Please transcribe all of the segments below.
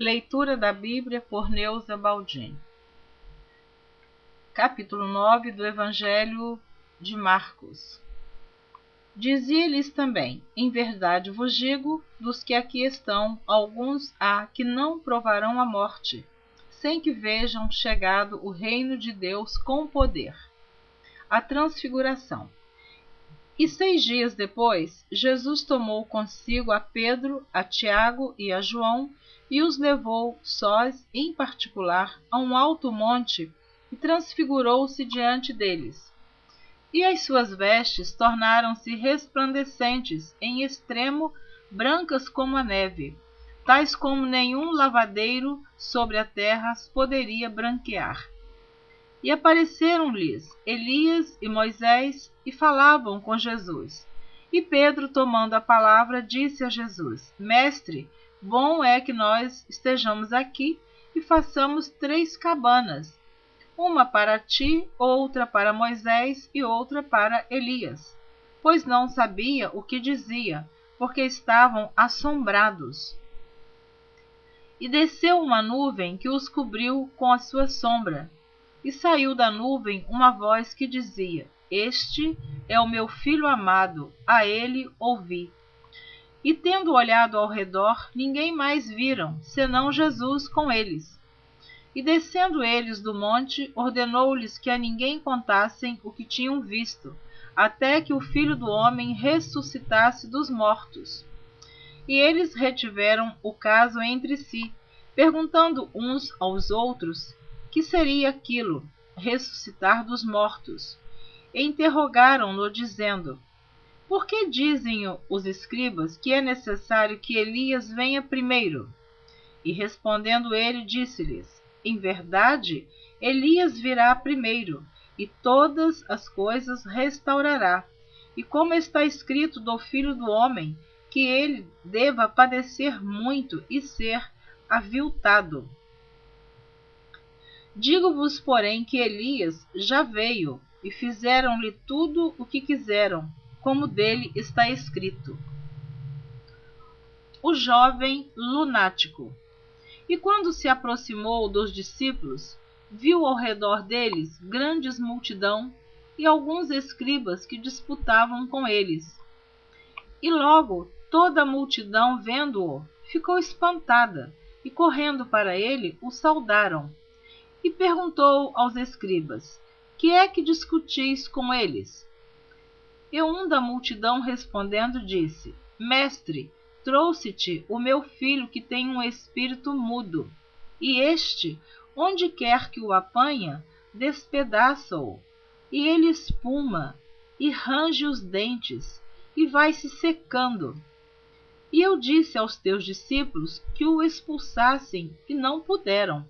Leitura da Bíblia por Neuza Baldini. Capítulo 9 do Evangelho de Marcos. Dizia-lhes também: em verdade vos digo, dos que aqui estão, alguns há que não provarão a morte, sem que vejam chegado o reino de Deus com poder. A transfiguração. E 6 dias depois, Jesus tomou consigo a Pedro, a Tiago e a João, e os levou sós, em particular, a um alto monte, e transfigurou-se diante deles. E as suas vestes tornaram-se resplandecentes, em extremo, brancas como a neve, tais como nenhum lavadeiro sobre a terra as poderia branquear. E apareceram-lhes Elias e Moisés, e falavam com Jesus. E Pedro, tomando a palavra, disse a Jesus: Mestre, bom é que nós estejamos aqui e façamos 3 cabanas, uma para ti, outra para Moisés e outra para Elias. Pois não sabia o que dizia, porque estavam assombrados. E desceu uma nuvem que os cobriu com a sua sombra. E saiu da nuvem uma voz que dizia: Este é o meu filho amado, a ele ouvi. E tendo olhado ao redor, ninguém mais viram, senão Jesus com eles. E descendo eles do monte, ordenou-lhes que a ninguém contassem o que tinham visto, até que o Filho do Homem ressuscitasse dos mortos. E eles retiveram o caso entre si, perguntando uns aos outros: que seria aquilo, ressuscitar dos mortos? E interrogaram-no, dizendo: Por que dizem os escribas que é necessário que Elias venha primeiro? E respondendo ele, disse-lhes: Em verdade, Elias virá primeiro, e todas as coisas restaurará. E como está escrito do Filho do Homem, que ele deva padecer muito e ser aviltado. Digo-vos, porém, que Elias já veio, e fizeram-lhe tudo o que quiseram, como dele está escrito. O jovem lunático. E quando se aproximou dos discípulos, viu ao redor deles grandes multidão e alguns escribas que disputavam com eles. E logo toda a multidão, vendo-o, ficou espantada, e correndo para ele, o saudaram. E perguntou aos escribas: Que é que discutis com eles? E um da multidão respondendo disse: Mestre, trouxe-te o meu filho que tem um espírito mudo, e este, onde quer que o apanha, despedaça-o, e ele espuma, e range os dentes, e vai se secando. E eu disse aos teus discípulos que o expulsassem, e não puderam.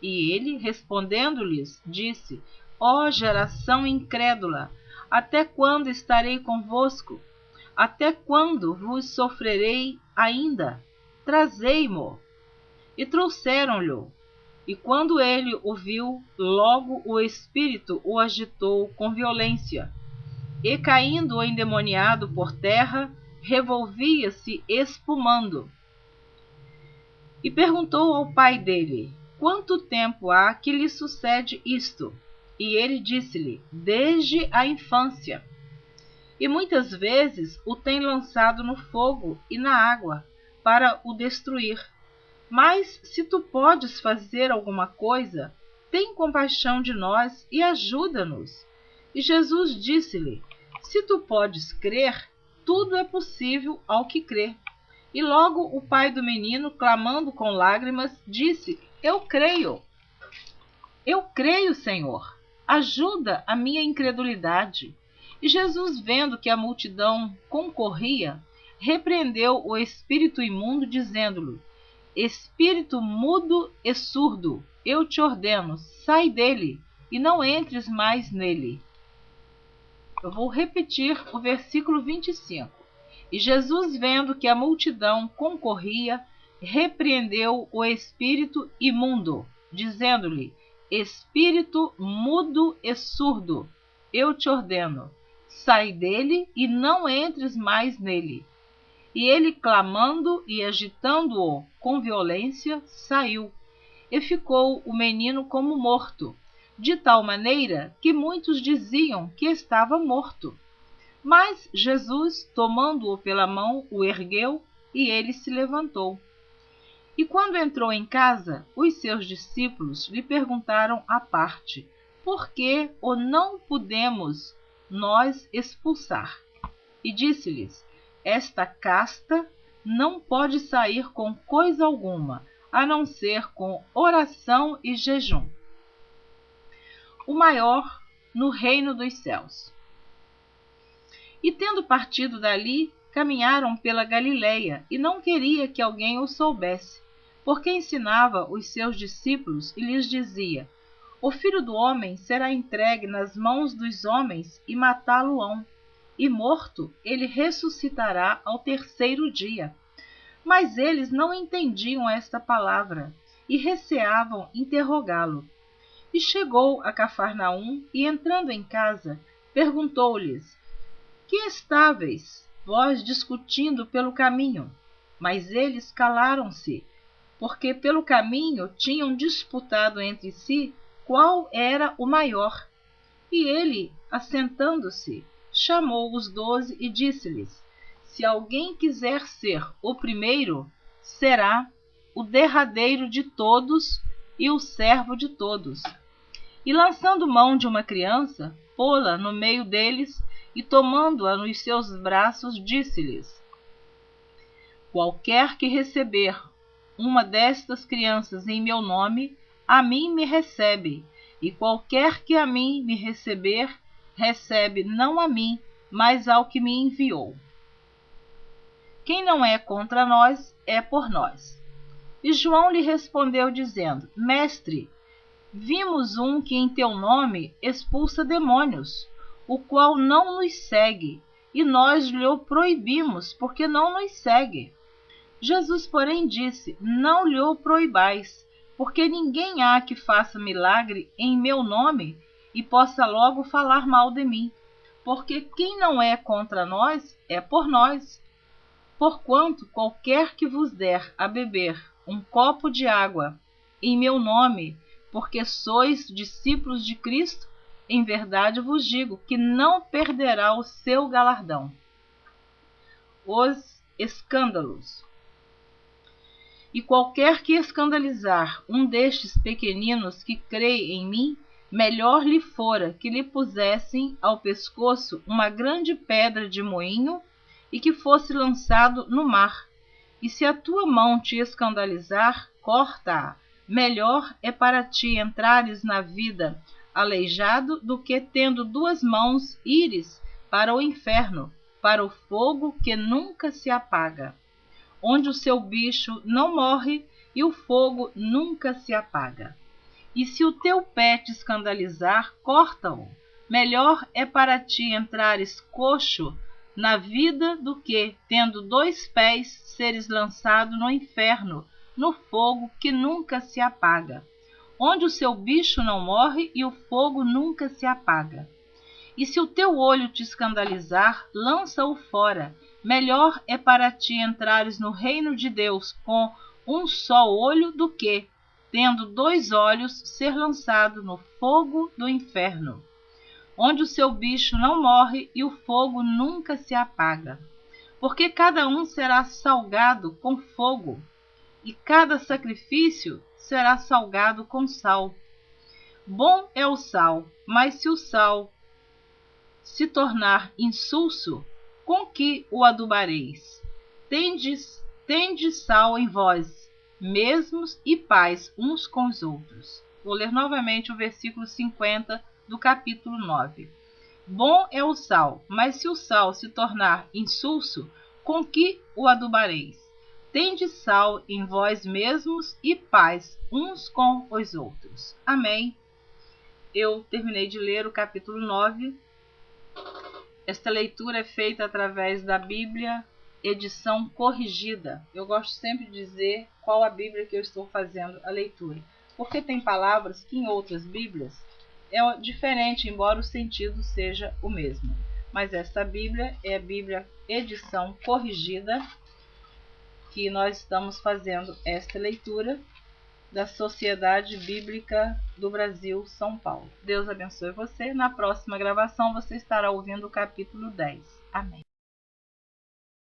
E ele, respondendo-lhes, disse: Ó geração incrédula, até quando estarei convosco? Até quando vos sofrerei ainda? Trazei-mo. E trouxeram-lhe. E quando ele o viu, logo o espírito o agitou com violência. E caindo o endemoniado por terra, revolvia-se espumando. E perguntou ao pai dele: Quanto tempo há que lhe sucede isto? E ele disse-lhe: Desde a infância. E muitas vezes o tem lançado no fogo e na água, para o destruir. Mas se tu podes fazer alguma coisa, tem compaixão de nós e ajuda-nos. E Jesus disse-lhe: Se tu podes crer, tudo é possível ao que crê. E logo o pai do menino, clamando com lágrimas, disse: Eu creio, Senhor, ajuda a minha incredulidade. E Jesus, vendo que a multidão concorria, repreendeu o espírito imundo, dizendo-lhe: Espírito mudo e surdo, eu te ordeno, sai dele, e não entres mais nele. Eu vou repetir o versículo 25. E Jesus, vendo que a multidão concorria, repreendeu o espírito imundo, dizendo-lhe: Espírito mudo e surdo, eu te ordeno, sai dele e não entres mais nele. E ele, clamando e agitando-o com violência, saiu, e ficou o menino como morto, de tal maneira que muitos diziam que estava morto. Mas Jesus, tomando-o pela mão, o ergueu, e ele se levantou. E quando entrou em casa, os seus discípulos lhe perguntaram à parte: por que o não podemos nós expulsar? E disse-lhes: esta casta não pode sair com coisa alguma, a não ser com oração e jejum. O maior no reino dos céus. E tendo partido dali, caminharam pela Galileia, e não queria que alguém o soubesse, porque ensinava os seus discípulos e lhes dizia: o Filho do Homem será entregue nas mãos dos homens e matá-lo-ão, e morto ele ressuscitará ao terceiro dia. Mas eles não entendiam esta palavra, e receavam interrogá-lo. E chegou a Cafarnaum, e entrando em casa, perguntou-lhes: que estáveis vós discutindo pelo caminho? Mas eles calaram-se, porque pelo caminho tinham disputado entre si qual era o maior. E ele, assentando-se, chamou os 12 e disse-lhes: se alguém quiser ser o primeiro, será o derradeiro de todos e o servo de todos. E lançando mão de uma criança, pô-la no meio deles, e tomando-a nos seus braços, disse-lhes: qualquer que receber uma destas crianças em meu nome, a mim me recebe, e qualquer que a mim me receber, recebe não a mim, mas ao que me enviou. Quem não é contra nós, é por nós. E João lhe respondeu, dizendo: mestre, vimos um que em teu nome expulsa demônios, o qual não nos segue, e nós lhe o proibimos, porque não nos segue. Jesus, porém, disse: não lhe o proibais, porque ninguém há que faça milagre em meu nome e possa logo falar mal de mim, porque quem não é contra nós, é por nós. Porquanto qualquer que vos der a beber um copo de água em meu nome, porque sois discípulos de Cristo, em verdade vos digo que não perderá o seu galardão. Os escândalos. E qualquer que escandalizar um destes pequeninos que crê em mim, melhor lhe fora que lhe pusessem ao pescoço uma grande pedra de moinho e que fosse lançado no mar. E se a tua mão te escandalizar, corta-a. Melhor é para ti entrares na vida aleijado do que, tendo 2 mãos, ires para o inferno, para o fogo que nunca se apaga, onde o seu bicho não morre e o fogo nunca se apaga. E se o teu pé te escandalizar, corta-o. Melhor é para ti entrares coxo na vida do que, tendo 2 pés, seres lançado no inferno, no fogo que nunca se apaga, onde o seu bicho não morre e o fogo nunca se apaga. E se o teu olho te escandalizar, lança-o fora. Melhor é para ti entrares no reino de Deus com um só olho do que, tendo 2 olhos, ser lançado no fogo do inferno, onde o seu bicho não morre e o fogo nunca se apaga. Porque cada um será salgado com fogo, e cada sacrifício será salgado com sal. Bom é o sal, mas se o sal se tornar insulso, com que o adubareis? Tendes sal em vós mesmos e paz uns com os outros. Vou ler novamente o versículo 50 do capítulo 9. Bom é o sal, mas se o sal se tornar insulso, com que o adubareis? Tendes sal em vós mesmos e paz uns com os outros. Amém. Eu terminei de ler o capítulo 9. Esta leitura é feita através da Bíblia, edição corrigida. Eu gosto sempre de dizer qual a Bíblia que eu estou fazendo a leitura, porque tem palavras que em outras Bíblias é diferente, embora o sentido seja o mesmo. Mas esta Bíblia é a Bíblia edição corrigida, que nós estamos fazendo esta leitura da Sociedade Bíblica do Brasil, São Paulo. Deus abençoe você. Na próxima gravação você estará ouvindo o capítulo 10. Amém.